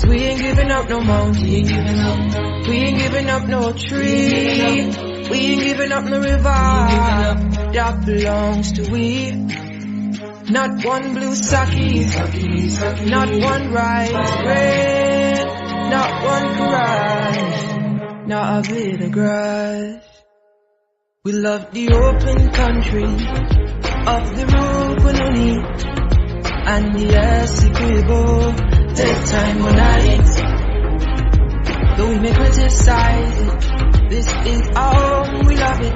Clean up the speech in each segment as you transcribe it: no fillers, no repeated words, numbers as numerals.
we ain't giving up no mountain, we ain't giving up. We ain't giving up no tree, we ain't giving up no river that belongs to we. Not one blue sake, not one rice bread, not one cry, not a bit of grass. We love the open country of the Rupununi and the Essequibo, the time when though we may criticize it, this is our home, we love it,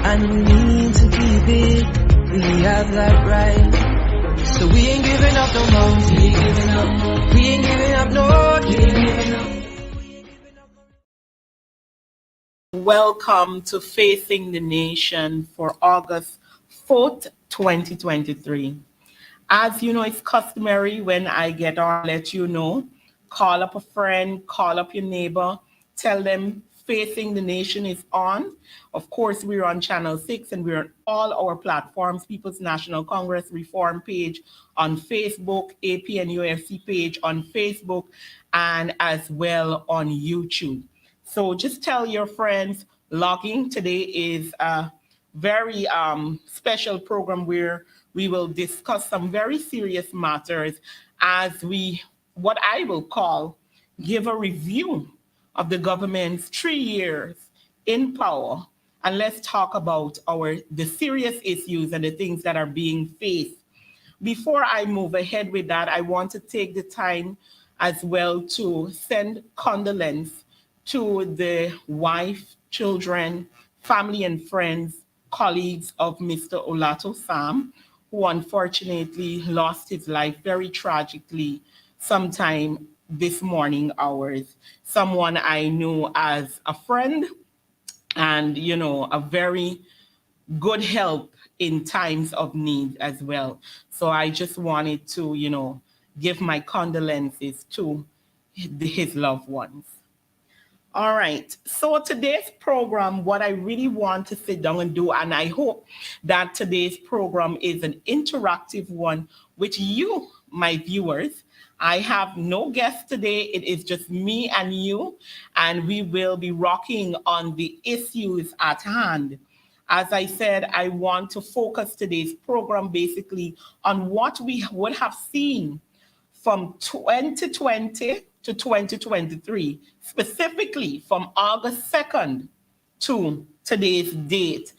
and we need to keep it. We have that right. So we ain't giving up no mountain, we ain't giving up. We ain't giving up no dream. Welcome to Facing the Nation for August 4th, 2023. As you know, it's customary when I get on, let you know, call up a friend, call up your neighbor, tell them Facing the Nation is on. Of course, we're on Channel 6 and we're on all our platforms, People's National Congress Reform page on Facebook, APNUFC page on Facebook, and as well on YouTube. So just tell your friends, logging. Today is a very special program where we will discuss some very serious matters as we, what I will call, give a review of the government's 3 years in power, and let's talk about the serious issues and the things that are being faced. Before I move ahead with that, I want to take the time as well to send condolence to the wife, children, family and friends, colleagues of Mr. Olato Sam, who unfortunately lost his life very tragically sometime this morning hours. Someone I knew as a friend and, you know, a very good help in times of need as well. So I just wanted to, you know, give my condolences to his loved ones. All right. So today's program, what I really want to sit down and do, and I hope that today's program is an interactive one with you, my viewers. I have no guest today. It is just me and you, and we will be rocking on the issues at hand. As I said, I want to focus today's program basically on what we would have seen from 2020 to 2023, specifically from August 2nd to today's date.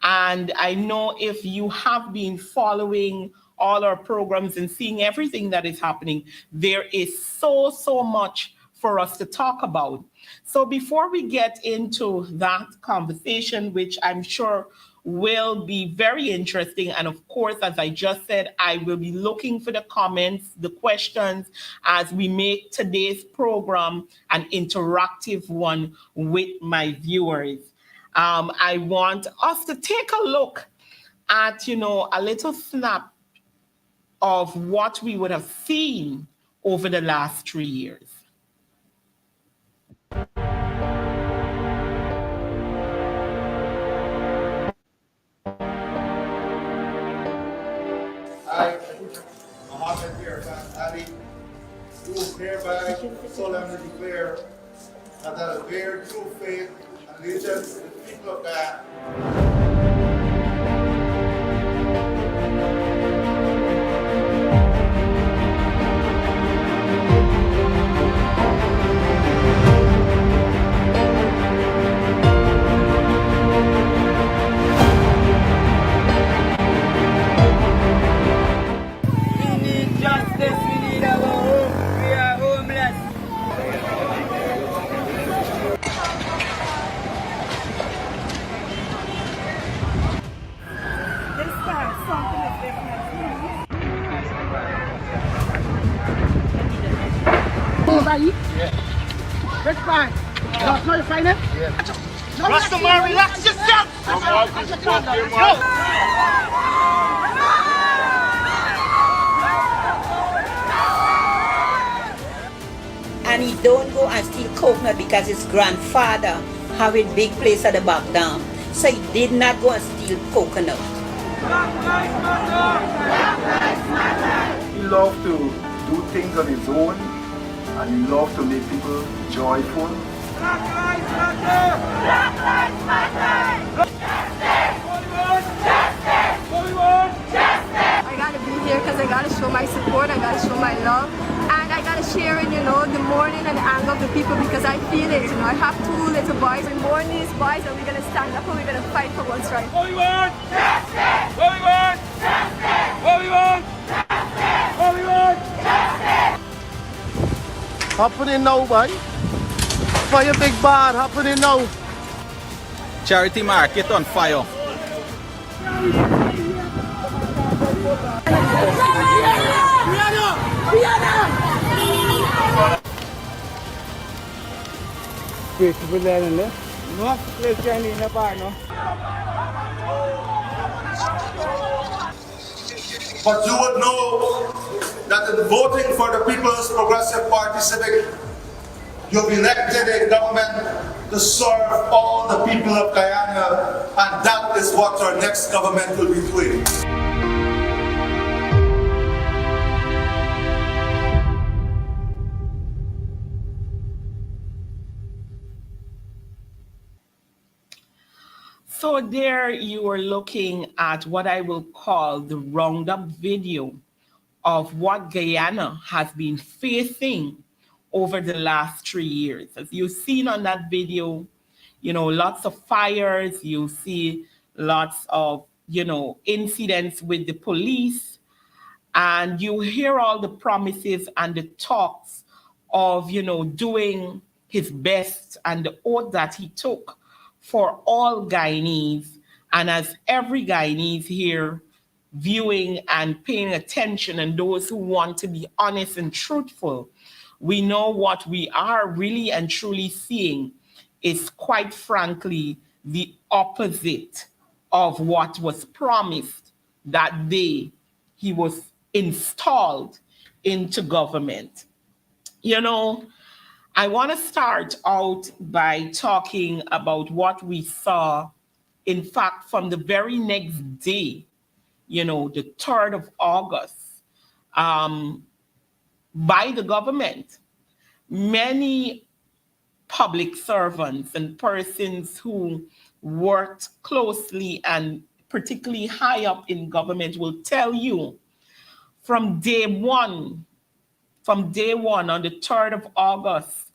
And I know if you have been following all our programs and seeing everything that is happening, there is so much for us to talk about. So before we get into that conversation, which I'm sure will be very interesting, and of course, as I just said, I will be looking for the comments, the questions, as we make today's program an interactive one with my viewers. I want us to take a look at, you know, a little snap of what we would have seen over the last 3 years. I, Mohammed Ali, do hereby solemnly declare that I will bear true faith and allegiance to the people of God. Yeah. That's fine. No, you're fine, eh? Yeah. Rastaman, relax yourself! And he don't go and steal coconut because his grandfather have a big place at the back down. So he did not go and steal coconut. He loved to do things on his own and we love to make people joyful. Black Lives Matter! Black Lives Matter! Justice! What we want? Justice! What we want? Justice! I gotta be here because I gotta show my support, I gotta show my love, and I gotta share in, you know, the mourning and the anger of the people because I feel it, you know. I have 2 little boys. We mourn these boys and we're gonna stand up and we're gonna fight for what's right. What we want? Justice! What we want? Justice! What we want? Justice! What we want? Justice! Happening now, boy. Fire big bar, happening now. Charity market on fire. Wait, people there in there? No, let's join in the bar, no? But you would know that in voting for the People's Progressive Party Civic, you've elected a government to serve all the people of Guyana, and that is what our next government will be doing. So there you are looking at what I will call the roundup video of what Guyana has been facing over the last 3 years. As you've seen on that video, you know, lots of fires, you see lots of, you know, incidents with the police, and you hear all the promises and the talks of, you know, doing his best and the oath that he took for all Guyanese. And as every Guyanese here viewing and paying attention, and those who want to be honest and truthful, we know what we are really and truly seeing is, quite frankly, the opposite of what was promised that day he was installed into government. You know, I want to start out by talking about what we saw, in fact, from the very next day, you know, the 3rd of August, by the government. Many public servants and persons who worked closely and particularly high up in government will tell you from day one on the 3rd of August,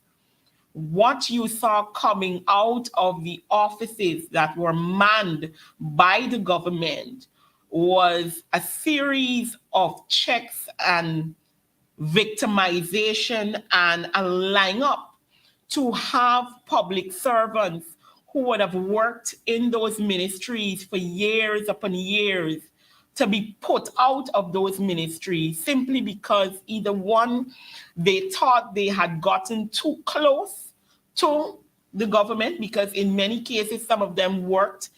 what you saw coming out of the offices that were manned by the government was a series of checks and victimization and a lineup to have public servants who would have worked in those ministries for years upon years to be put out of those ministries simply because either one, they thought they had gotten too close to the government, because in many cases, some of them worked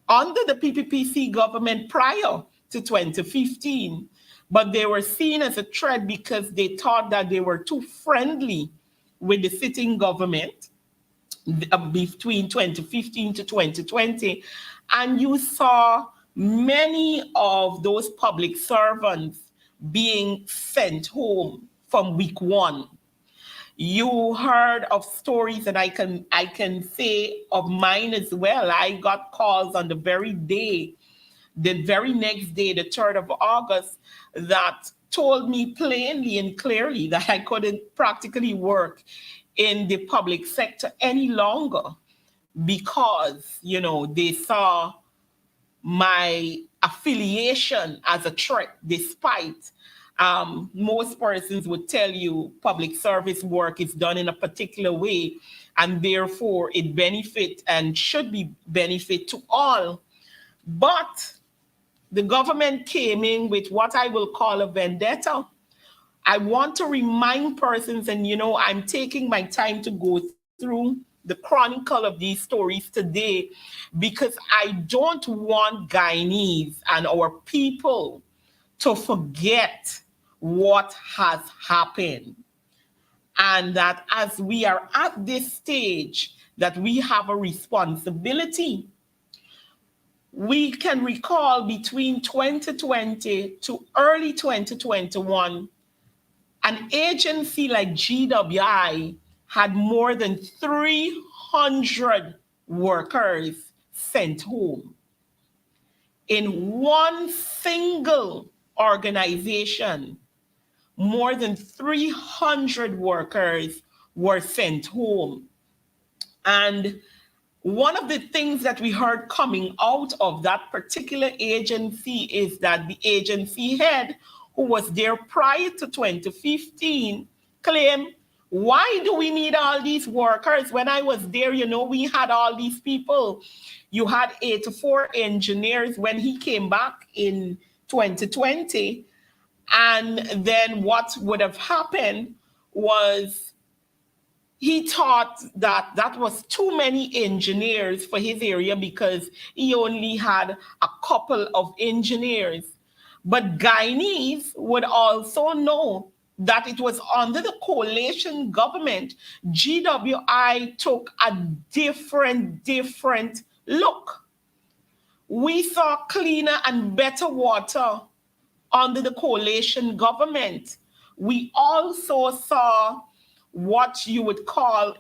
under the PPPC government prior to 2015, but they were seen as a threat because they thought that they were too friendly with the sitting government between 2015 to 2020. And you saw many of those public servants being sent home from week one. You heard of stories, and I can say of mine as well. I got calls on the very next day, the 3rd of August, that told me plainly and clearly that I couldn't practically work in the public sector any longer because, you know, they saw my affiliation as a threat, despite most persons would tell you public service work is done in a particular way, and therefore it benefit and should be benefit to all. But the government came in with what I will call a vendetta. I want to remind persons, and you know, I'm taking my time to go through the chronicle of these stories today because I don't want Guyanese and our people to forget what has happened. And that as we are at this stage, that we have a responsibility. We can recall between 2020 to early 2021, An agency like GWI had more than 300 workers sent home. In one single organization, more than 300 workers were sent home. And one of the things that we heard coming out of that particular agency is that the agency head, who was there prior to 2015, claimed, why do we need all these workers? When I was there, we had all these people. You had 84 engineers when he came back in 2020. And then what would have happened was he thought that that was too many engineers for his area because he only had a couple of engineers. But Guyanese would also know that it was under the coalition government, GWI took a different look. We saw cleaner and better water under the coalition government. We also saw what you would call,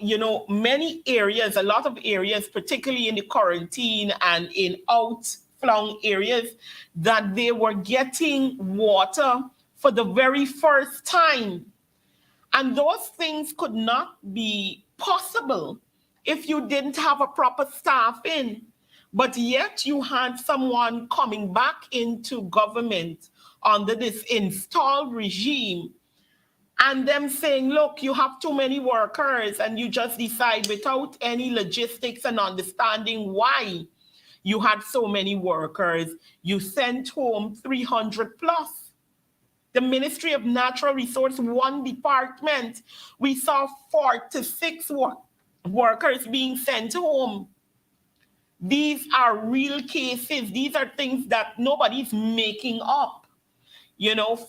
many areas, a lot of areas, particularly in the quarantine and in outflung areas, that they were getting water for the very first time. And those things could not be possible if you didn't have a proper staffing. But yet you had someone coming back into government under this installed regime and them saying, look, you have too many workers, and you just decide without any logistics and understanding why you had so many workers, you sent home 300 plus. The Ministry of Natural Resource, one department, we saw 46 workers being sent home. These are real cases. These are things that nobody's making up.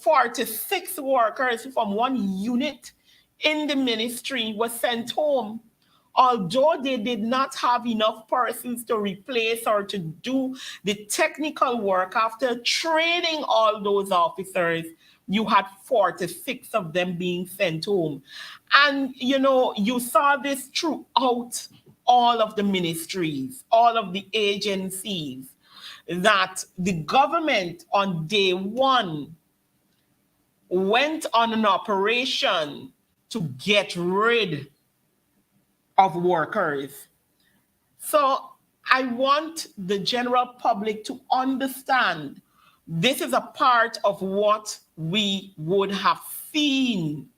46 workers from one unit in the ministry were sent home, although they did not have enough persons to replace or to do the technical work. After training all those officers, you had 46 of them being sent home. And, you saw this throughout all of the ministries, all of the agencies, that the government on day one went on an operation to get rid of workers. So I want the general public to understand this is a part of what we would have seen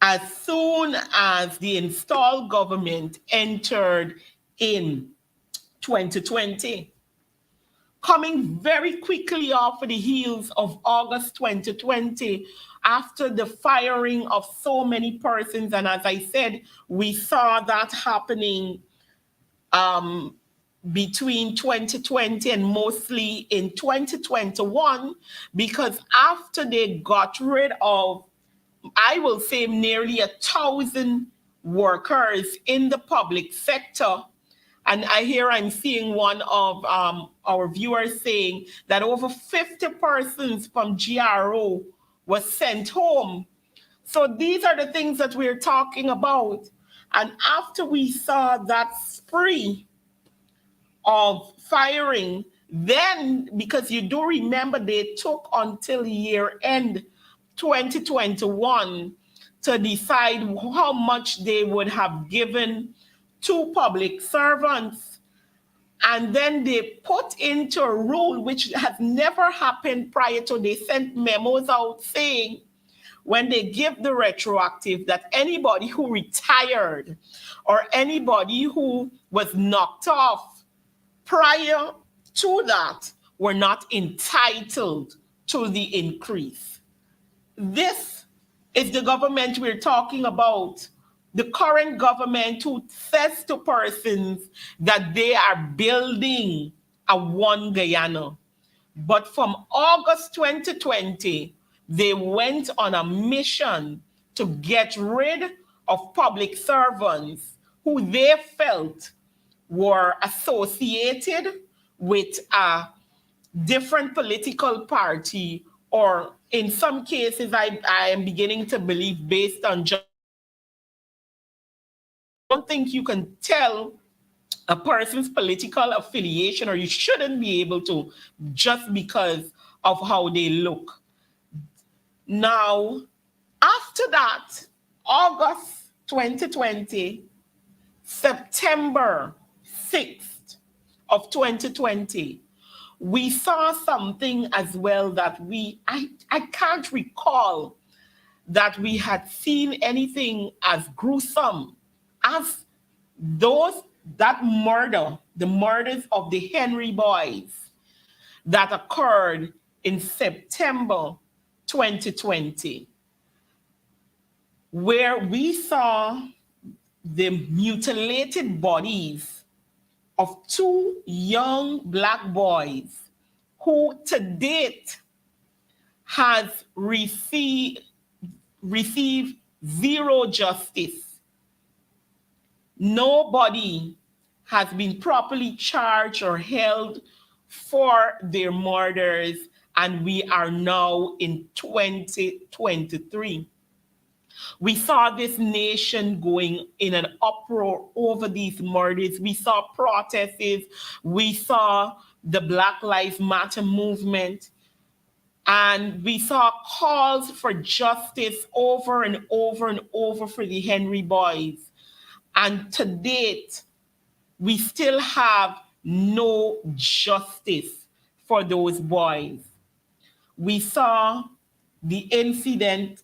as soon as the installed government entered in 2020. Coming very quickly off of the heels of August 2020, after the firing of so many persons, and as I said, we saw that happening between 2020 and mostly in 2021, because after they got rid of, I will say, nearly 1,000 workers in the public sector. And I'm seeing one of our viewers saying that over 50 persons from GRO was sent home. So these are the things that we're talking about. And after we saw that spree of firing, then, because you do remember, they took until year end 2021 to decide how much they would have given to public servants. And then they put into a rule which has never happened prior to, they sent memos out saying, when they give the retroactive, that anybody who retired or anybody who was knocked off prior to that were not entitled to the increase. This is the government we're talking about. The current government who says to persons that they are building a one Guyana. But from August 2020, they went on a mission to get rid of public servants who they felt were associated with a different political party or in some cases, I am beginning to believe based on just, I don't think you can tell a person's political affiliation, or you shouldn't be able to just because of how they look. Now, after that, August 2020, September 6th of 2020, we saw something as well that I can't recall that we had seen anything as gruesome as that murder, the murders of the Henry boys that occurred in September 2020, where we saw the mutilated bodies of two young Black boys who to date has received zero justice. Nobody has been properly charged or held for their murders, and we are now in 2023. We saw this nation going in an uproar over these murders. We saw protests. We saw the Black Lives Matter movement. And we saw calls for justice over and over and over for the Henry boys. And to date, we still have no justice for those boys. We saw the incident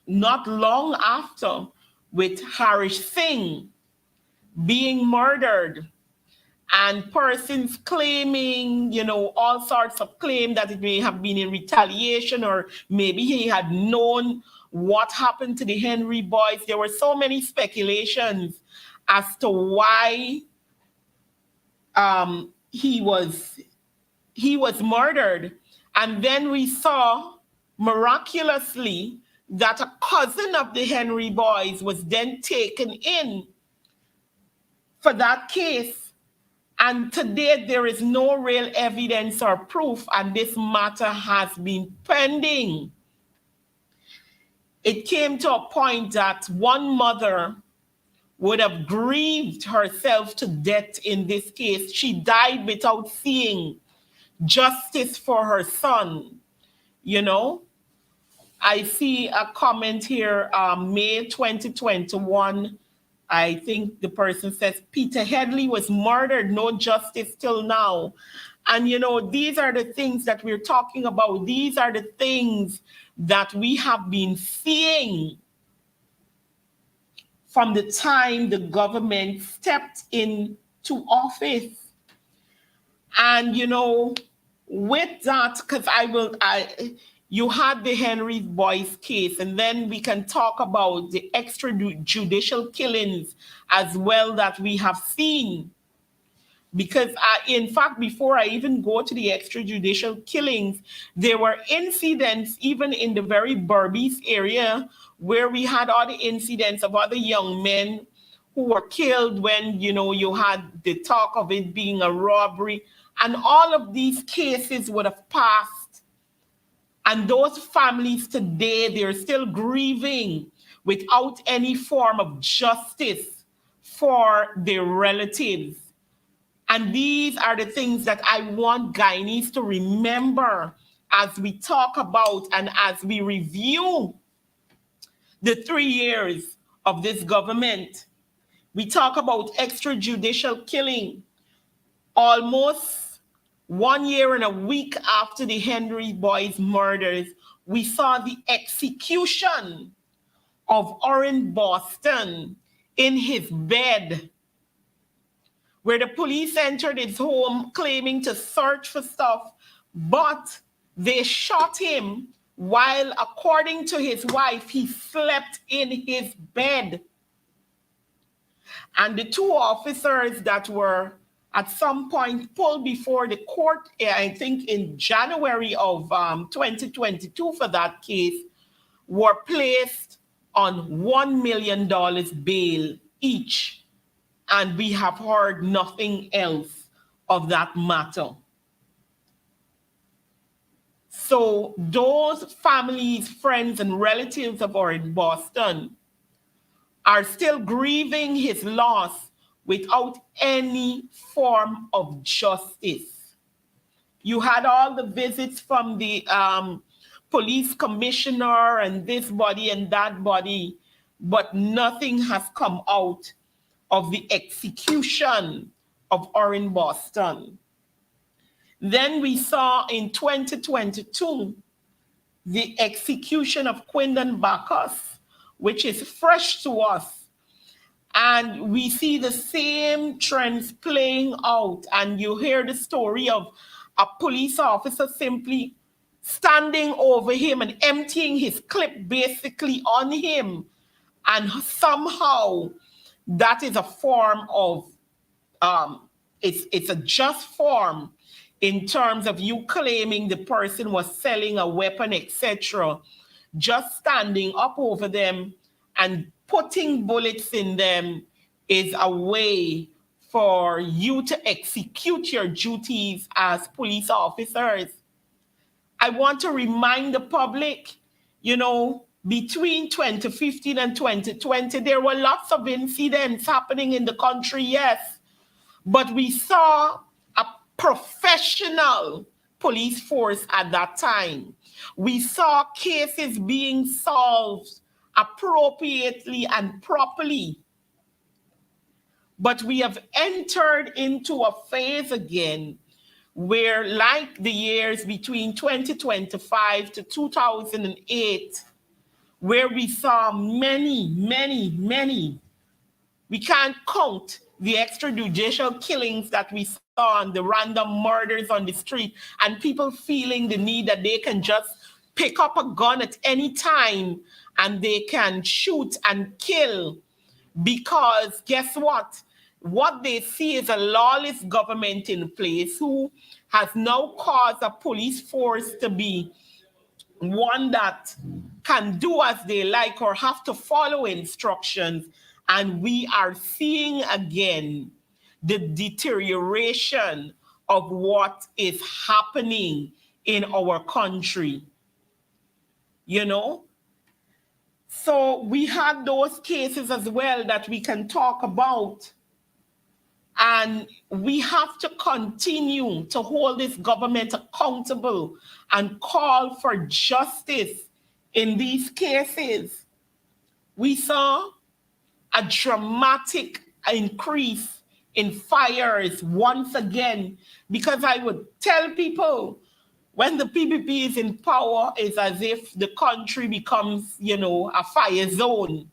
not long after with Harish Singh being murdered, and persons claiming, all sorts of claim that it may have been in retaliation, or maybe he had known what happened to the Henry boys. There were so many speculations as to why he was murdered. And then we saw miraculously that a cousin of the Henry boys was then taken in for that case. And today there is no real evidence or proof, and this matter has been pending. It came to a point that one mother would have grieved herself to death in this case. She died without seeing justice for her son. I see a comment here, May 2021. I think the person says Peter Headley was murdered, no justice till now. And these are the things that we're talking about. These are the things that we have been seeing from the time the government stepped into office. And with that, because you had the Henry Boyce case, and then we can talk about the extrajudicial killings as well that we have seen. Because in fact, before I even go to the extrajudicial killings, there were incidents even in the very Berbice area where we had other incidents of other young men who were killed when, you had the talk of it being a robbery. And all of these cases would have passed. And those families today, they're still grieving without any form of justice for their relatives. And these are the things that I want Guyanese to remember as we talk about and as we review the 3 years of this government. We talk about extrajudicial killing. Almost 1 year and a week after the Henry Boyce murders, we saw the execution of Orrin Boston in his bed, where the police entered his home claiming to search for stuff, but they shot him while, according to his wife, he slept in his bed. And the two officers that were at some point pulled before the court, I think in January of 2022 for that case, were placed on $1 million bail each. And we have heard nothing else of that matter. So those families, friends, and relatives of Orin Boston are still grieving his loss without any form of justice. You had all the visits from the police commissioner and this body and that body, but nothing has come out of the execution of Orin Boston. Then we saw in 2022 the execution of Quindon Bacchus, which is fresh to us. And we see the same trends playing out. And you hear the story of a police officer simply standing over him and emptying his clip basically on him. And somehow that is a form of, it's a just form in terms of you claiming the person was selling a weapon, etc. Just standing up over them and putting bullets in them is a way for you to execute your duties as police officers. I want to remind the public, between 2015 and 2020, there were lots of incidents happening in the country, yes, but we saw a professional police force at that time. We saw cases being solved appropriately and properly. But we have entered into a phase again where, like the years between 2025 to 2008, where we saw many, we can't count the extrajudicial killings that we saw and the random murders on the street, and people feeling the need that they can just pick up a gun at any time and they can shoot and kill because guess what? What they see is a lawless government in place who has now caused a police force to be one that can do as they like or have to follow instructions. And we are seeing again the deterioration of what is happening in our country. So we had those cases as well that we can talk about. And we have to continue to hold this government accountable and call for justice in these cases. We saw a dramatic increase in fires once again, because I would tell people when the PPP is in power, it's as if the country becomes, a fire zone.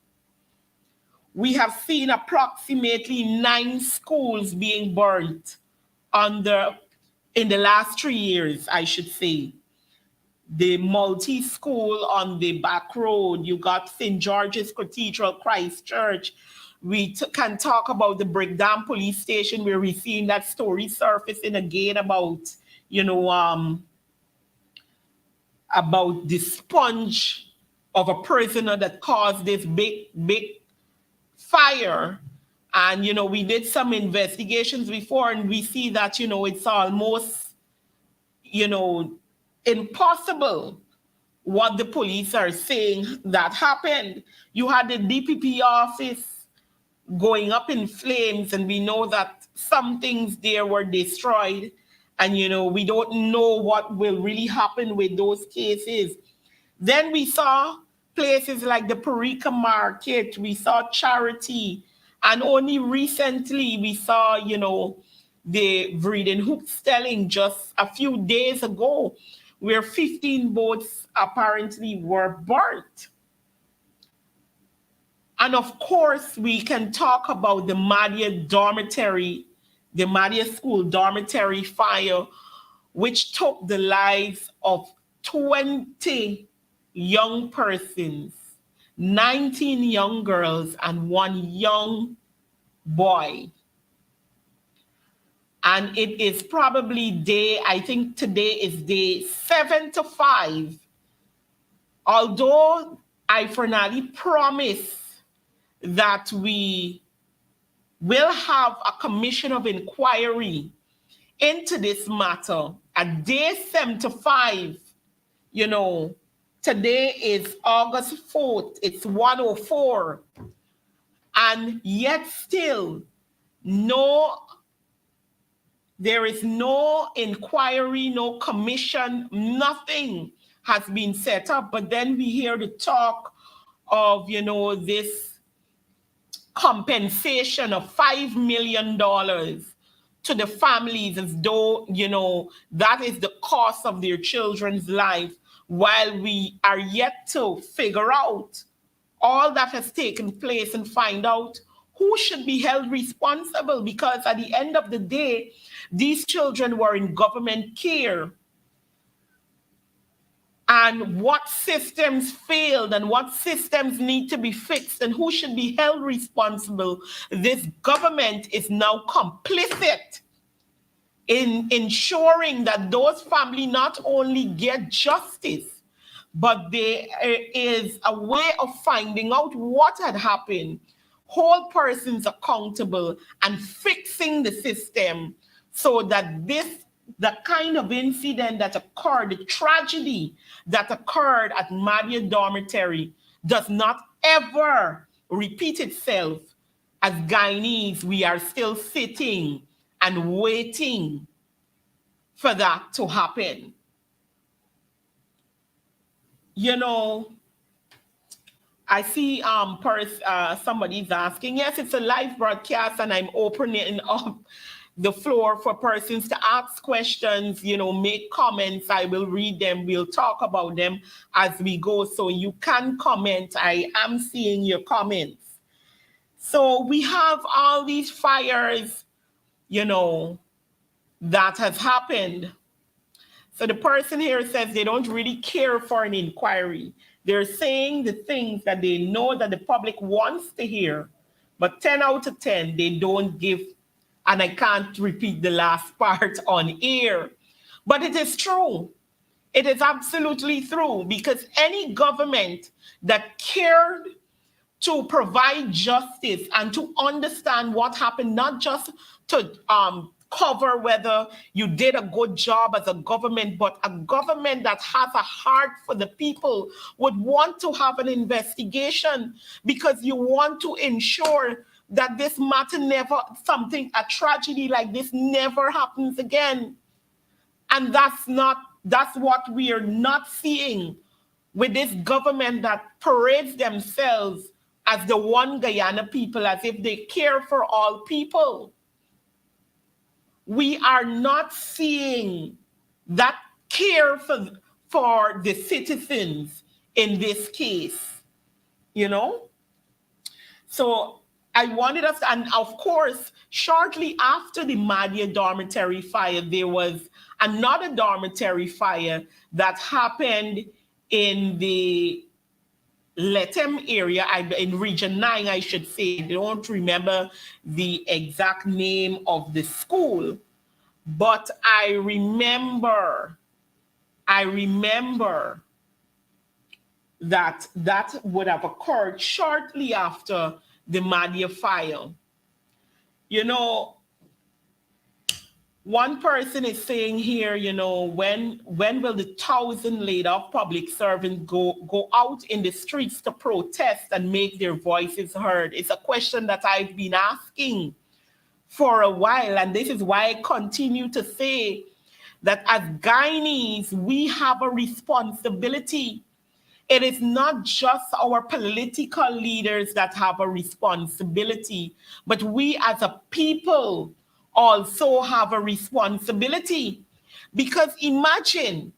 We have seen approximately 9 schools being burnt in the last 3 years, I should say. The multi-school on the back road, you got St. George's Cathedral Christchurch. We can talk about the Brickdam police station where we're seeing that story surfacing again about, about the sponge of a prisoner that caused this big fire. And, we did some investigations before and we see that, it's almost, impossible what the police are saying that happened. You had the DPP office going up in flames and we know that some things there were destroyed. And, we don't know what will really happen with those cases. Then we saw places like the Parika Market, we saw Charity, and only recently we saw, the Vredenhoek Stelling just a few days ago, where 15 boats apparently were burnt. And of course, we can talk about the Madia School dormitory fire, which took the lives of 20 young persons, 19 young girls and 1 young boy. And it is probably I think today is day 75. Although I finally promise that we will have a commission of inquiry into this matter, at day 75, You know, today is August 4th, it's 1:04, and yet still there is no inquiry, no commission, nothing has been set up. But then we hear the talk of, this compensation of $5 million to the families, as though, that is the cost of their children's life, while we are yet to figure out all that has taken place and find out who should be held responsible. Because at the end of the day, these children were in government care. And what systems failed and what systems need to be fixed and who should be held responsible. This government is now complicit in ensuring that those families not only get justice, but there is a way of finding out what had happened, hold persons accountable, and fixing the system so that the kind of incident that occurred, the tragedy that occurred at Madia Dormitory, does not ever repeat itself. As Guyanese, we are still sitting and waiting for that to happen. I see somebody's asking. Yes, it's a live broadcast, and I'm opening up the floor for persons to ask questions, make comments. I will read them. We'll talk about them as we go. So you can comment. I am seeing your comments. So we have all these fires, that has happened. So the person here says they don't really care for an inquiry. They're saying the things that they know that the public wants to hear, but 10 out of 10, they don't give, and I can't repeat the last part on air. But it is true. It is absolutely true, because any government that cared to provide justice and to understand what happened, not just to cover whether you did a good job as a government, but a government that has a heart for the people would want to have an investigation, because you want to ensure that this matter a tragedy like this never happens again. And that's what we are not seeing with this government that parades themselves as the one Guyana people, as if they care for all people. We are not seeing that care for the citizens in this case, So I wanted us, and of course, shortly after the Madia dormitory fire, there was another dormitory fire that happened in the Letem area, in Region 9, I should say. I don't remember the exact name of the school, but I remember that would have occurred shortly after the Madia fire. One person is saying here, when will the 1,000 laid off public servants go out in the streets to protest and make their voices heard? It's a question that I've been asking for a while, and this is why I continue to say that as Guyanese, we have a responsibility. It is not just our political leaders that have a responsibility, but we as a people also have a responsibility. Because imagine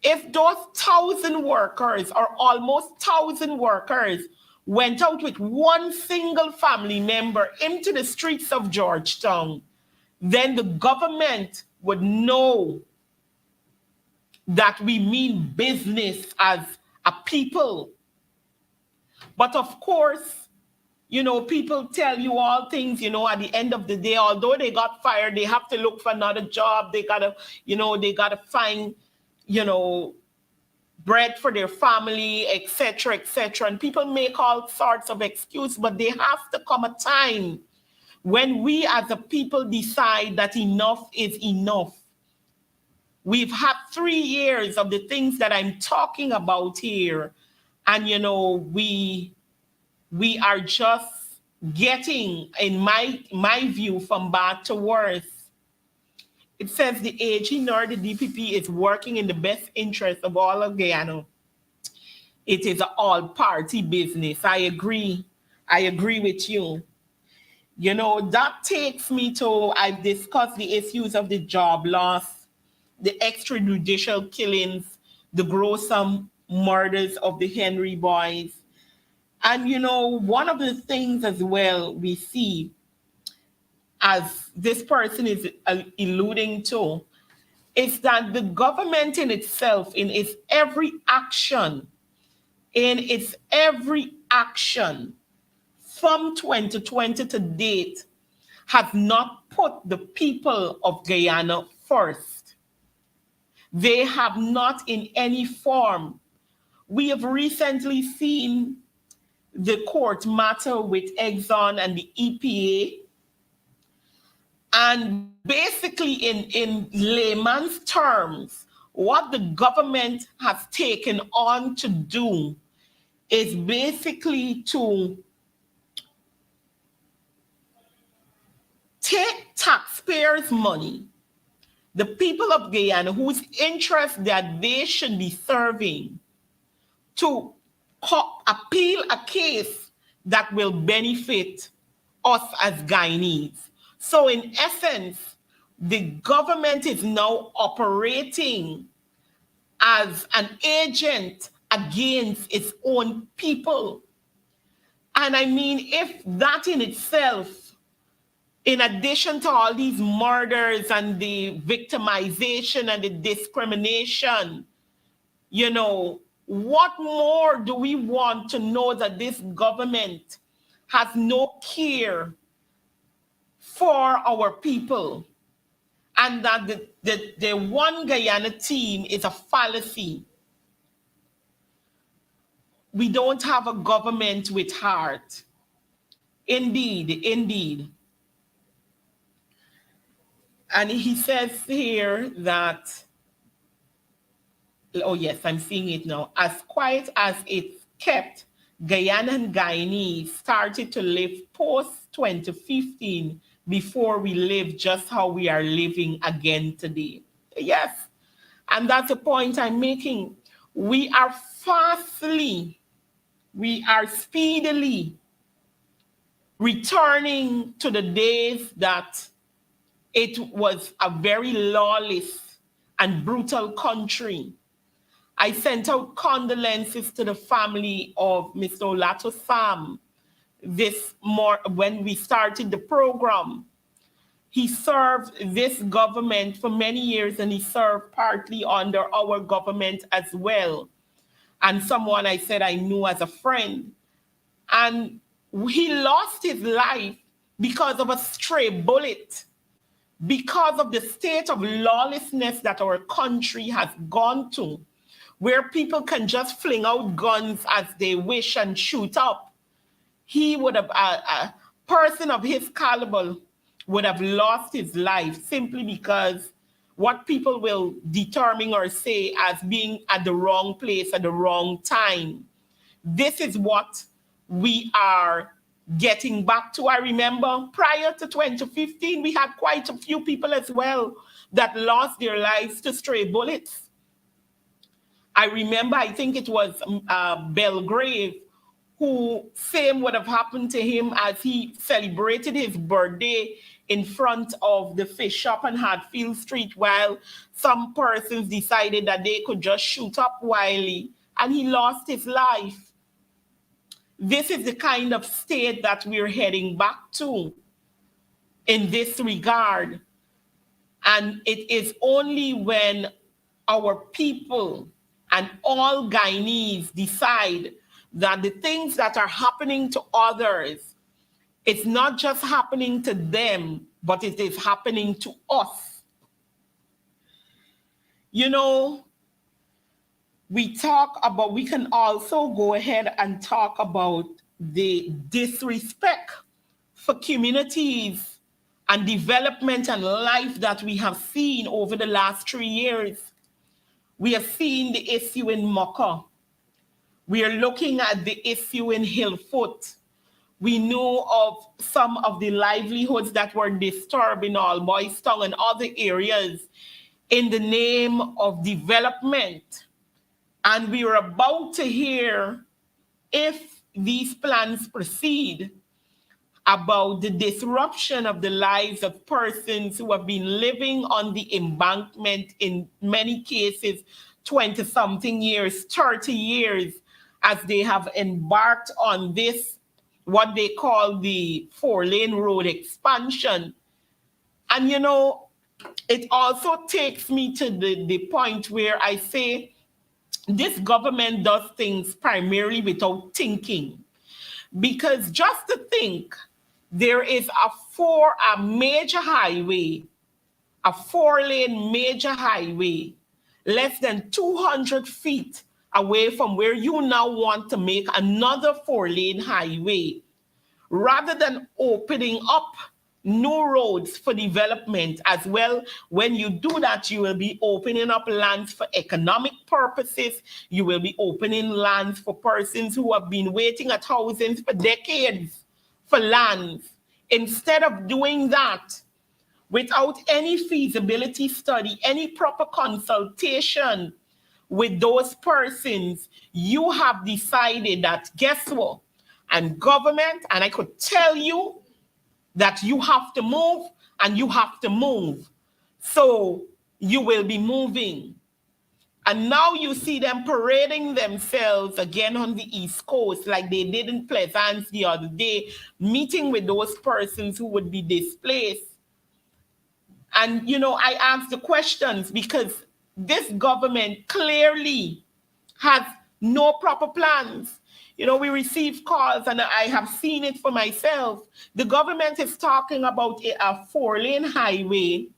if those 1,000 workers, or almost 1,000 workers, went out with one single family member into the streets of Georgetown, then the government would know that we mean business as a people. But of course, people tell you all things, at the end of the day, although they got fired, they have to look for another job. They gotta find, bread for their family, etc., etc. And people make all sorts of excuses, but there has to come a time when we as a people decide that enough is enough. We've had 3 years of the things that I'm talking about here. And, we are just getting, in my view, from bad to worse. It says the AG nor the DPP is working in the best interest of all of Guyana. It is an all-party business. I agree. I agree with you. That takes me to, I've discussed the issues of the job loss, the extrajudicial killings, the gruesome murders of the Henry boys. And, one of the things as well we see, as this person is alluding to, is that the government in itself, in its every action, from 2020 to date, has not put the people of Guyana first. They have not in any form. We have recently seen the court matter with Exxon and the EPA. And basically, in layman's terms, what the government has taken on to do is basically to take taxpayers' money, the people of Guyana whose interest that they should be serving, to appeal a case that will benefit us as Guyanese. So in essence, the government is now operating as an agent against its own people. And I mean, if that in itself, in addition to all these murders and the victimization and the discrimination, what more do we want to know that this government has no care for our people, and that the One Guyana team is a fallacy? We don't have a government with heart. Indeed, indeed. And he says here that, oh yes, I'm seeing it now. As quiet as it's kept, Guyana and Guyanese started to live post-2015 before we live just how we are living again today. Yes, and that's the point I'm making. We are speedily returning to the days that it was a very lawless and brutal country. I sent out condolences to the family of Mr. Olato Sam when we started the program. He served this government for many years, and he served partly under our government as well. And someone I said I knew as a friend. And he lost his life because of a stray bullet, because of the state of lawlessness that our country has gone to, where people can just fling out guns as they wish and shoot up. He would have, a person of his caliber would have lost his life simply because what people will determine or say as being at the wrong place at the wrong time. This is what we are getting back to. I remember prior to 2015, we had quite a few people as well that lost their lives to stray bullets. I remember, I think it was Belgrave, who same would have happened to him as he celebrated his birthday in front of the fish shop on Hatfield Street, while some persons decided that they could just shoot up Wiley, and he lost his life. This is the kind of state that we're heading back to in this regard. And it is only when our people and all Guyanese decide that the things that are happening to others, it's not just happening to them, but it is happening to us. We can also go ahead and talk about the disrespect for communities and development and life that we have seen over the last 3 years. We have seen the issue in Mocha. We are looking at the issue in Hillfoot. We know of some of the livelihoods that were disturbed in All Boys Town and other areas in the name of development. And we are about to hear, if these plans proceed, about the disruption of the lives of persons who have been living on the embankment, in many cases 20-something years, 30 years, as they have embarked on this, what they call the 4-lane road expansion. And you know, it also takes me to the point where I say this government does things primarily without thinking. Because just to think, there is a major highway, a 4-lane major highway, less than 200 feet away from where you now want to make another 4-lane highway. Rather than opening up new roads for development as well, when you do that, you will be opening up lands for economic purposes. You will be opening lands for persons who have been waiting at housings for decades for lands. Instead of doing that, without any feasibility study, any proper consultation with those persons, you have decided that, guess what? And government, and I could tell you that you have to move and you have to move. So you will be moving. And now you see them parading themselves again on the East Coast like they did in Pleasance the other day, meeting with those persons who would be displaced. And, you know, I ask the questions because this government clearly has no proper plans. You know, we receive calls, and I have seen it for myself. The government is talking about a 4-lane highway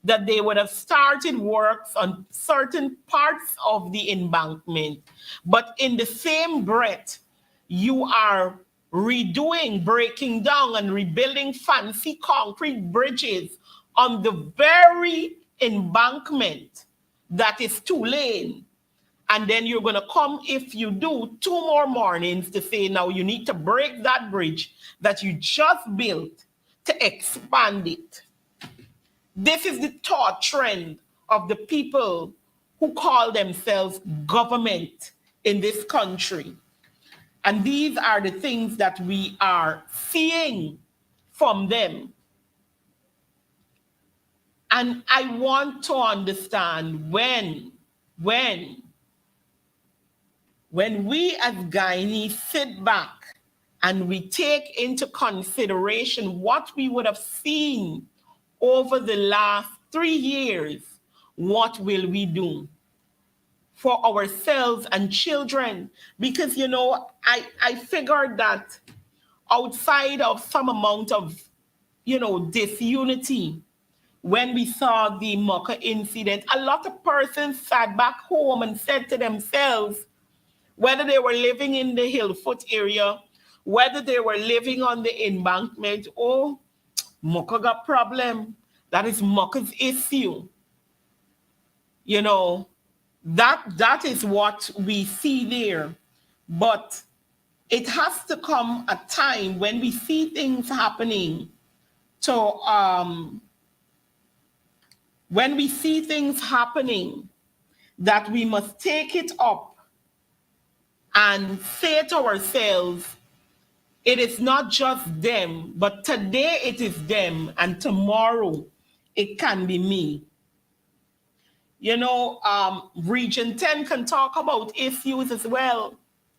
that they would have started works on certain parts of the embankment. But in the same breath, you are redoing, breaking down, and rebuilding fancy concrete bridges on the very embankment that is 2-lane. And then you're going to come, if you do, 2 more mornings to say, now you need to break that bridge that you just built to expand it. This is the thought trend of the people who call themselves government in this country. And these are the things that we are seeing from them. And I want to understand when we as Guyanese sit back and we take into consideration what we would have seen over the last 3 years, what will we do for ourselves and children? Because, you know, I figured that outside of some amount of, you know, disunity, when we saw the Mocha incident, a lot of persons sat back home and said to themselves, whether they were living in the Hillfoot area, whether they were living on the embankment, oh, Mocha got problem. That is Mocha's issue. You know, that is what we see there. But it has to come a time when we see things happening when we see things happening, that we must take it up and say to ourselves, it is not just them, but today it is them, and tomorrow it can be me. You know, Region 10 can talk about issues as well.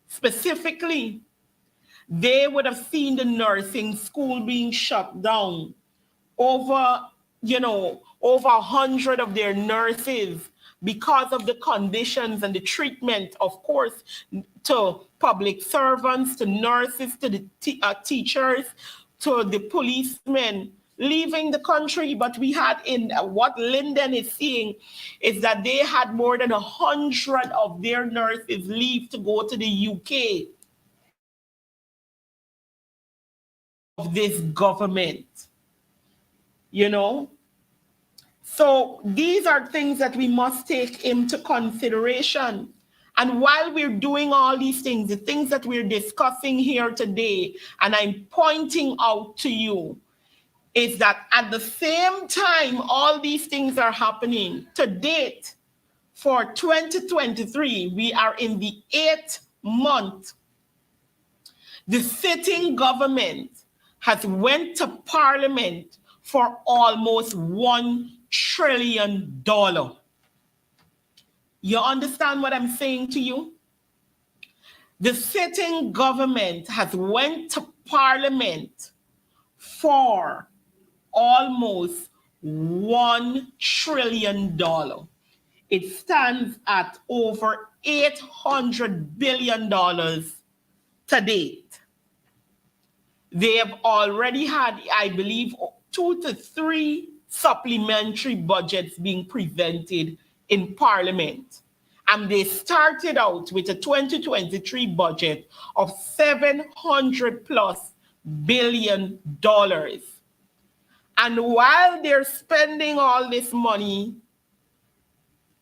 Specifically, they would have seen the nursing school being shut down. Over 100 of their nurses, because of the conditions and the treatment, of course, to public servants, to nurses, to the teachers, to the policemen, leaving the country. But we had, in what Linden is seeing, is that they had more than 100 of their nurses leave to go to the UK of this government. you know. So these are things that we must take into consideration. And while we're doing all these things, the things that we're discussing here today, and I'm pointing out to you, is that at the same time all these things are happening, to date, for 2023, we are in the 8th month. The sitting government has went to parliament for almost $1 trillion. You understand what I'm saying to you? The sitting government has went to parliament for almost $1 trillion. It stands at over $800 billion to date. They have already had, I believe, 2 to 3 supplementary budgets being presented in Parliament. And they started out with a 2023 budget of $700 plus billion. And while they're spending all this money,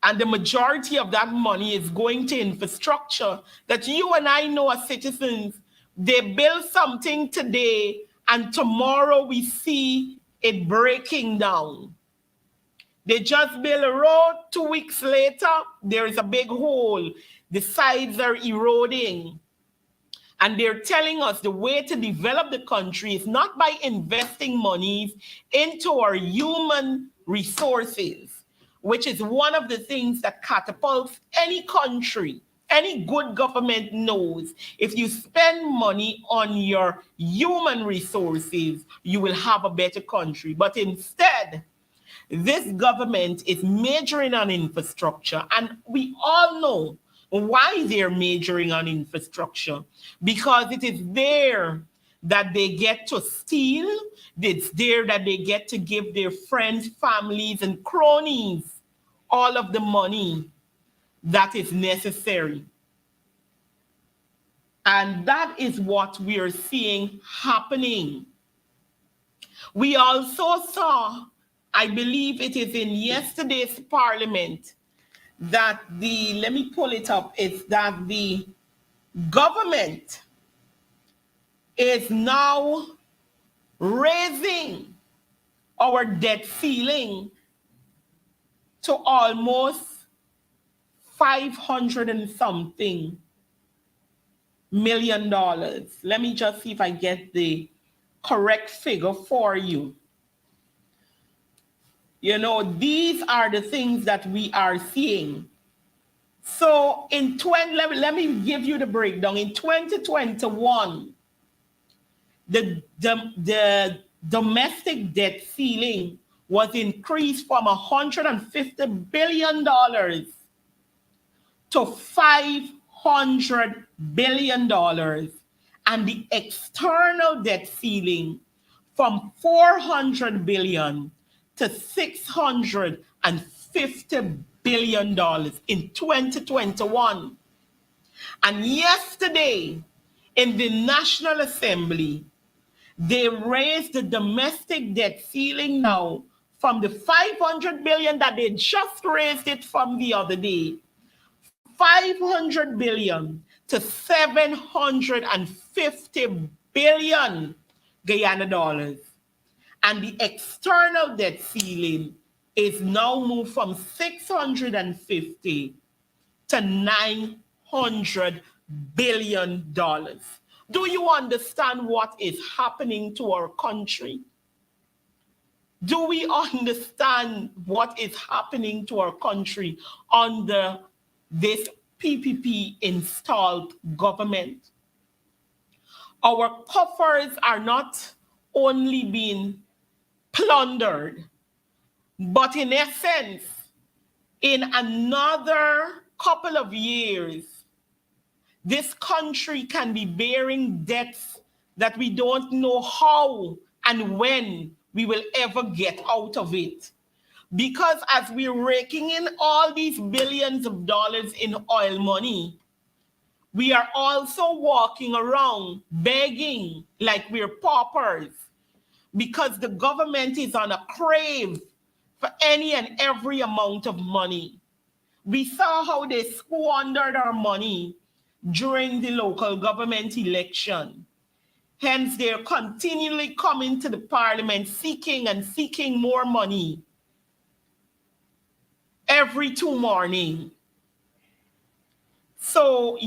and the majority of that money is going to infrastructure that you and I know as citizens, they build something today and tomorrow we see it breaking down. They just build a road, 2 weeks later, there is a big hole. The sides are eroding. And they're telling us the way to develop the country is not by investing monies into our human resources, which is one of the things that catapults any country. Any good government knows if you spend money on your human resources, you will have a better country. But instead, this government is majoring on infrastructure, and we all know why they're majoring on infrastructure, because it is there that they get to steal, it's there that they get to give their friends, families, and cronies all of the money that is necessary. And that is what we are seeing happening. We also saw, I believe it is in yesterday's parliament, that let me pull it up, is that the government is now raising our debt ceiling to almost 500 and something $million. Let me just see if I get the correct figure for you. You know, these are the things that we are seeing. So let me give you the breakdown. In 2021, the domestic debt ceiling was increased from $150 billion to $500 billion. And the external debt ceiling from $400 billion to $650 billion in 2021. And yesterday, in the National Assembly, they raised the domestic debt ceiling now from the $500 billion that they just raised it from the other day, $500 billion to $750 billion Guyana dollars. And the external debt ceiling is now moved from $650 to $900 billion. Do you understand what is happening to our country? Do we understand what is happening to our country under this PPP installed government? Our coffers are not only being plundered, but in essence, in another couple of years, this country can be bearing debts that we don't know how and when we will ever get out of it. Because as we're raking in all these billions of dollars in oil money, we are also walking around begging like we're paupers, because the government is on a crave for any and every amount of money. We saw how they squandered our money during the local government election. Hence, they're continually coming to the parliament seeking more money every 2 mornings. So,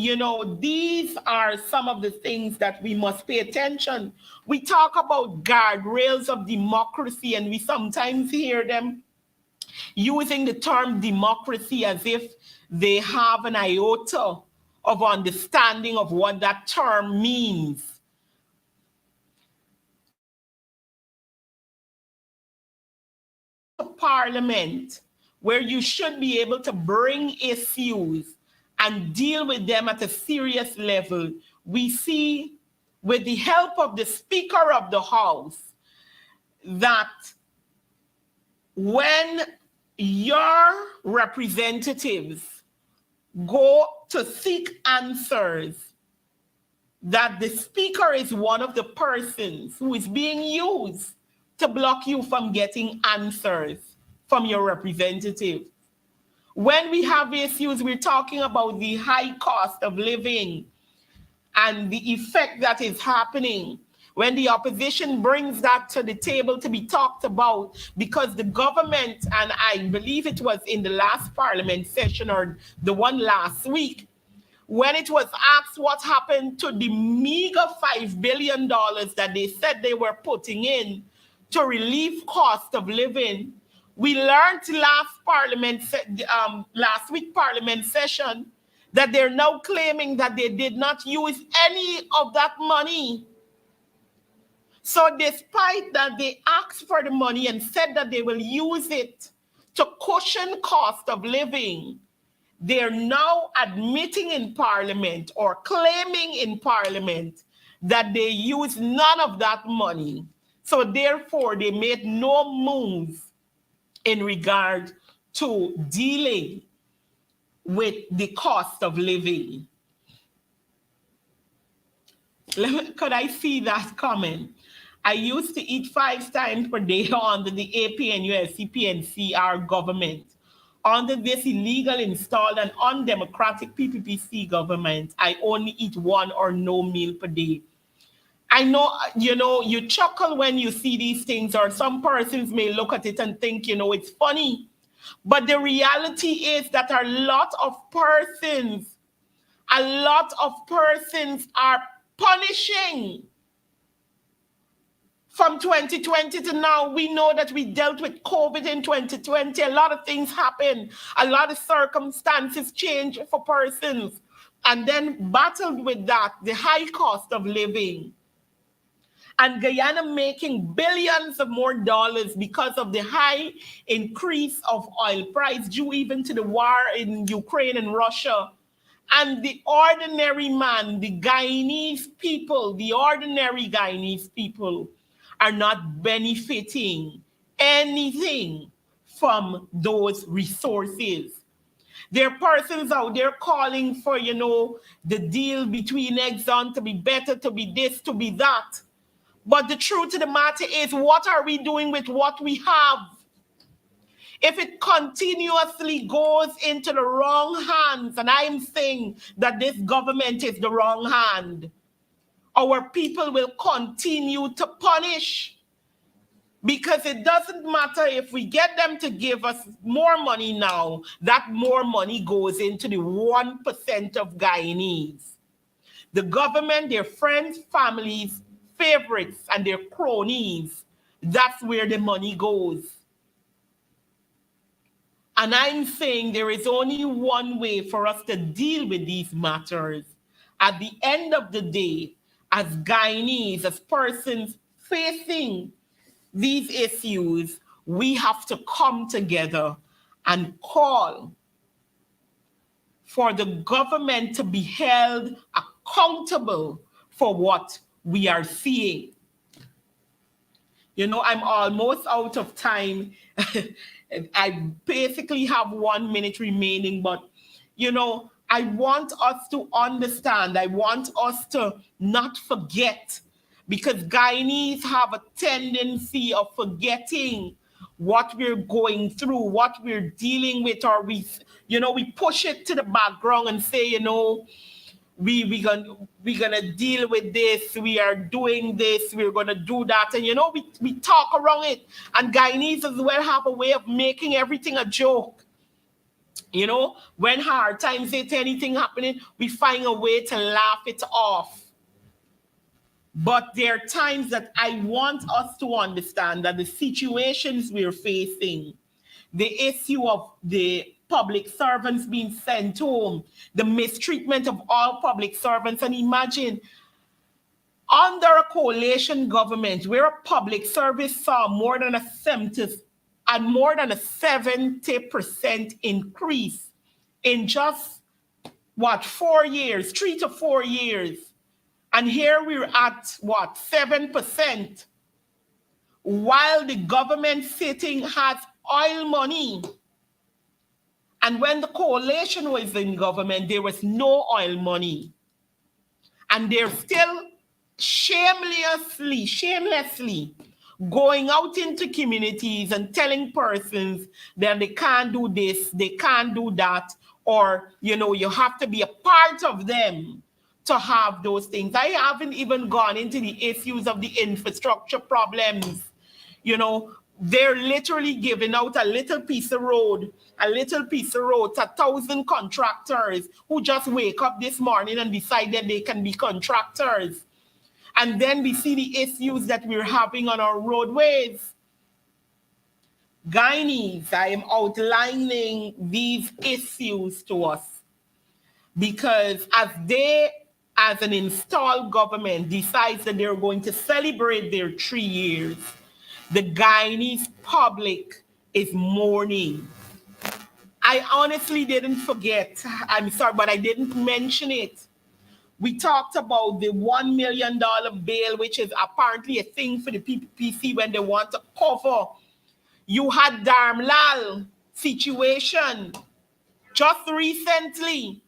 these are some of the things that we must pay attention. We talk about guardrails of democracy, and we sometimes hear them using the term democracy as if they have an iota of understanding of what that term means. Parliament, where you should be able to bring issues and deal with them at a serious level, we see, with the help of the Speaker of the House, that when your representatives go to seek answers, that the Speaker is one of the persons who is being used to block you from getting answers from your representative. When we have issues, we're talking about the high cost of living and the effect that is happening. When the opposition brings that to the table to be talked about, because the government, and I believe it was in the last parliament session or the one last week, when it was asked what happened to the meager $5 billion that they said they were putting in to relieve cost of living, we learned last week parliament session that they're now claiming that they did not use any of that money. So despite that they asked for the money and said that they will use it to cushion cost of living, they're now admitting in Parliament or claiming in Parliament that they use none of that money. So therefore, they made no move in regard to dealing with the cost of living. Could I see that comment? I used to eat 5 times per day under the APNUSC PNCR government. Under this illegal, installed, and undemocratic PPPC government, I only eat 1 or no meal per day. I know, you chuckle when you see these things, or some persons may look at it and think, it's funny. But the reality is that a lot of persons are punishing. From 2020 to now, we know that we dealt with COVID in 2020. A lot of things happen. A lot of circumstances change for persons. And then battled with that, the high cost of living. And Guyana making billions of more dollars because of the high increase of oil price due even to the war in Ukraine and Russia. And the ordinary man, the ordinary Guyanese people are not benefiting anything from those resources. There are persons out there calling for, the deal between Exxon to be better, to be this, to be that. But the truth of the matter is, what are we doing with what we have? If it continuously goes into the wrong hands, and I'm saying that this government is the wrong hand, our people will continue to punish. Because it doesn't matter if we get them to give us more money now, that more money goes into the 1% of Guyanese. The government, their friends, families, favorites, and their cronies, that's where the money goes. And I'm saying there is only one way for us to deal with these matters. At the end of the day, as Guyanese, as persons facing these issues, we have to come together and call for the government to be held accountable for what we are seeing. I'm almost out of time. I basically have 1 minute remaining, but, I want us to understand. I want us to not forget because Guyanese have a tendency of forgetting what we're going through, what we're dealing with, or we push it to the background and say, we're gonna deal with this, we are doing this, we're gonna do that, and we talk around it. And Guyanese as well have a way of making everything a joke. When hard times hit, anything happening, we find a way to laugh it off. But there are times that I want us to understand that the situations we're facing, the issue of the public servants being sent home, the mistreatment of all public servants, and imagine under a coalition government where a public service saw more than a 70% increase in just 4 years, 3 to 4 years. And here we're at 7%, while the government sitting has oil money. And when the coalition was in government, there was no oil money. And they're still shamelessly going out into communities and telling persons that they can't do this, they can't do that, or, you have to be a part of them to have those things. I haven't even gone into the issues of the infrastructure problems. They're literally giving out a little piece of road to 1,000 contractors who just wake up this morning and decide that they can be contractors. And then we see the issues that we're having on our roadways. Guyanese, I am outlining these issues to us because as an installed government decides that they're going to celebrate their 3 years, the Guyanese public is mourning. I honestly didn't forget. I'm sorry, but I didn't mention it. We talked about the $1 million bail, which is apparently a thing for the PPC when they want to cover. You had Dharmlal situation just recently.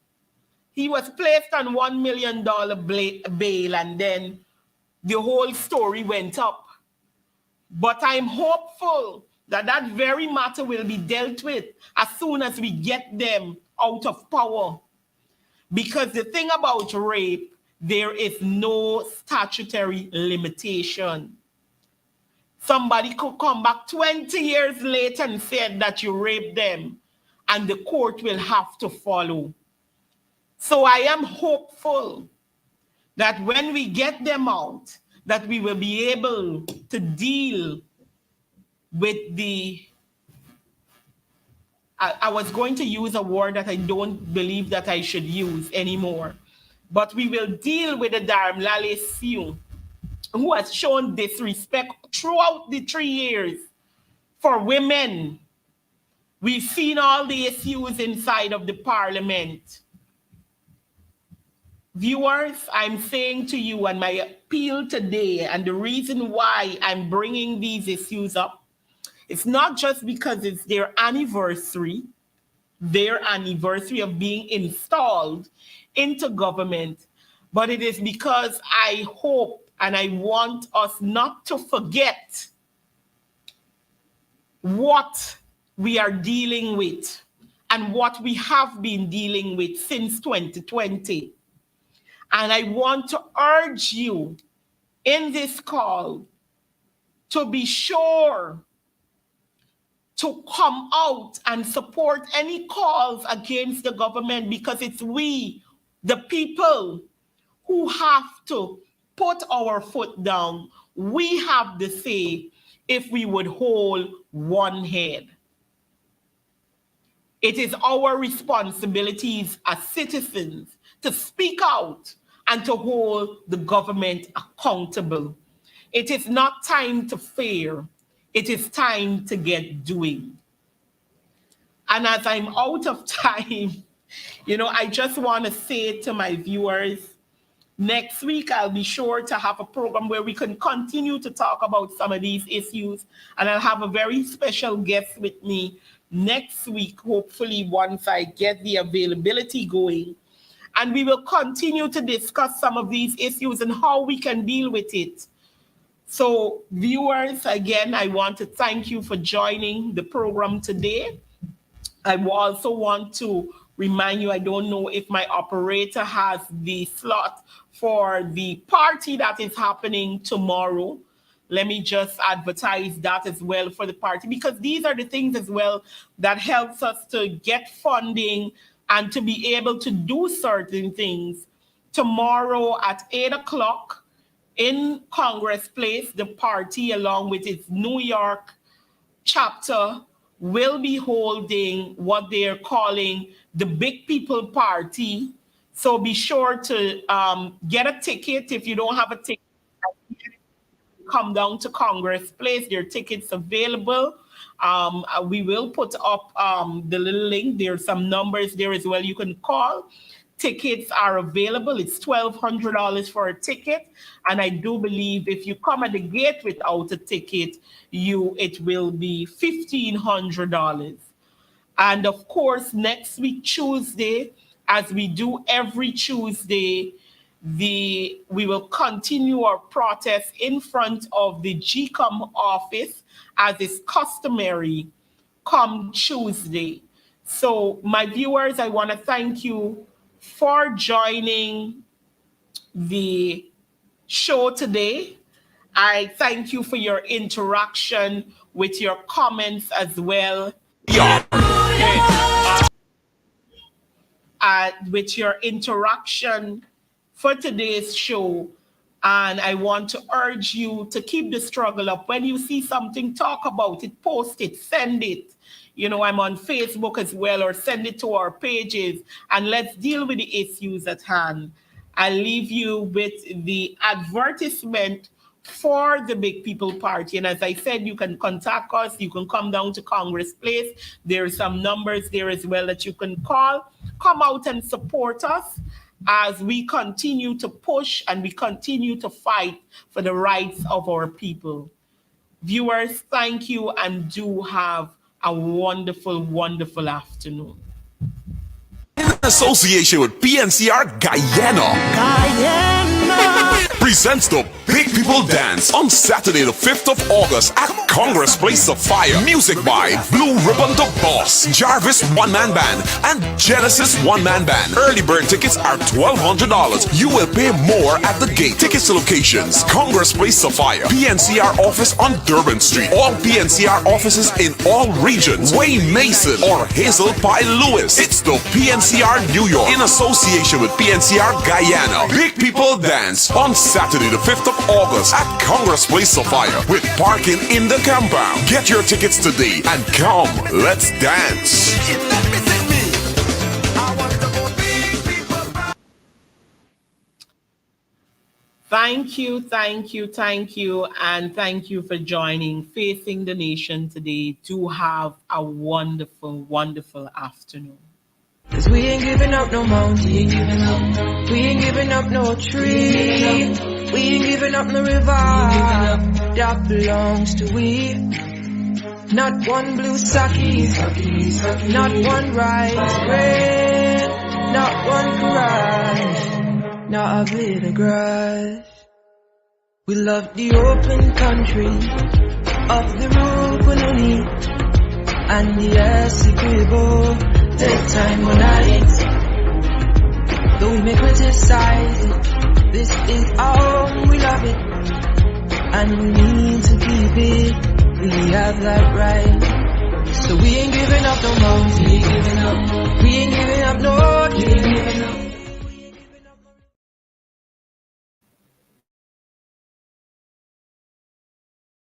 He was placed on $1 million bail, and then the whole story went up. But I'm hopeful that that very matter will be dealt with as soon as we get them out of power. Because the thing about rape, there is no statutory limitation. Somebody could come back 20 years later and said that you raped them, and the court will have to follow. So I am hopeful that when we get them out, that we will be able to deal with I was going to use a word that I don't believe that I should use anymore, but we will deal with the Dharmlal issue, who has shown disrespect throughout the 3 years for women. We've seen all the issues inside of the parliament. Viewers, I'm saying to you, and my appeal today, and the reason why I'm bringing these issues up, it's not just because it's their anniversary of being installed into government, but it is because I hope and I want us not to forget what we are dealing with and what we have been dealing with since 2020. And I want to urge you in this call to be sure to come out and support any calls against the government, because it's we, the people, who have to put our foot down. We have the say if we would hold one head. It is our responsibilities as citizens to speak out and to hold the government accountable. It is not time to fear. It is time to get doing. And as I'm out of time, I just want to say to my viewers, next week I'll be sure to have a program where we can continue to talk about some of these issues. And I'll have a very special guest with me next week, hopefully once I get the availability going. And we will continue to discuss some of these issues and how we can deal with it. So viewers, again, I want to thank you for joining the program today. I also want to remind you, I don't know if my operator has the slot for the party that is happening tomorrow. Let me just advertise that as well for the party, because these are the things as well that helps us to get funding and to be able to do certain things. Tomorrow at 8 o'clock in Congress Place, the party, along with its New York chapter, will be holding what they're calling the Big People Party. So be sure to get a ticket. If you don't have a ticket, come down to Congress Place. There are tickets available. We will put up the little link. There are some numbers there as well you can call. Tickets are available. It's $1,200 for a ticket. And I do believe if you come at the gate without a ticket, it will be $1,500. And of course, next week, Tuesday, as we do every Tuesday, we will continue our protest in front of the GCOM office as is customary come Tuesday. So my viewers, I want to thank you for joining the show today. I thank you for your interaction with your comments as well. With your interaction for today's show. And I want to urge you to keep the struggle up. When you see something, talk about it, post it, send it. You know, I'm on Facebook as well, or send it to our pages, and let's deal with the issues at hand. I'll leave you with the advertisement for the Big People Party. And as I said, you can contact us. You can come down to Congress Place. There are some numbers there as well that you can call. Come out and support us as we continue to push and we continue to fight for the rights of our people. Viewers, thank you, and do have a wonderful, wonderful afternoon. In association with PNCR Guyana presents the Big People Dance on Saturday the 5th of August at Congress Place of Fire. Music by Blue Ribbon the Boss, Jarvis One Man Band, and Genesis One Man Band. Early bird tickets are $1,200. You will pay more at the gate. Tickets to locations: Congress Place of Fire, PNCR office on Durban Street, all PNCR offices in all regions, Wayne Mason or Hazel Pie Lewis. It's the PNCR New York in association with PNCR Guyana. Big People Dance on Saturday the 5th of August at Congress Place of Fire with parking in the compound. Get your tickets today and come, let's dance. Thank you, thank you, thank you, and thank you for joining Facing the Nation today. Do have a wonderful, wonderful afternoon. 'Cause we ain't giving up no mountain, we ain't giving up no tree, we ain't giving up no river that belongs to we. Not one blue sake, not one rice bread, not one garage, not a blade of grass. We love the open country of the Rupununi and the Essequibo. Time or night, though we may criticize it, this is our home, we love it, and we need to keep it, we have that right. So we ain't giving up no mountain, we ain't giving up no, we ain't giving up.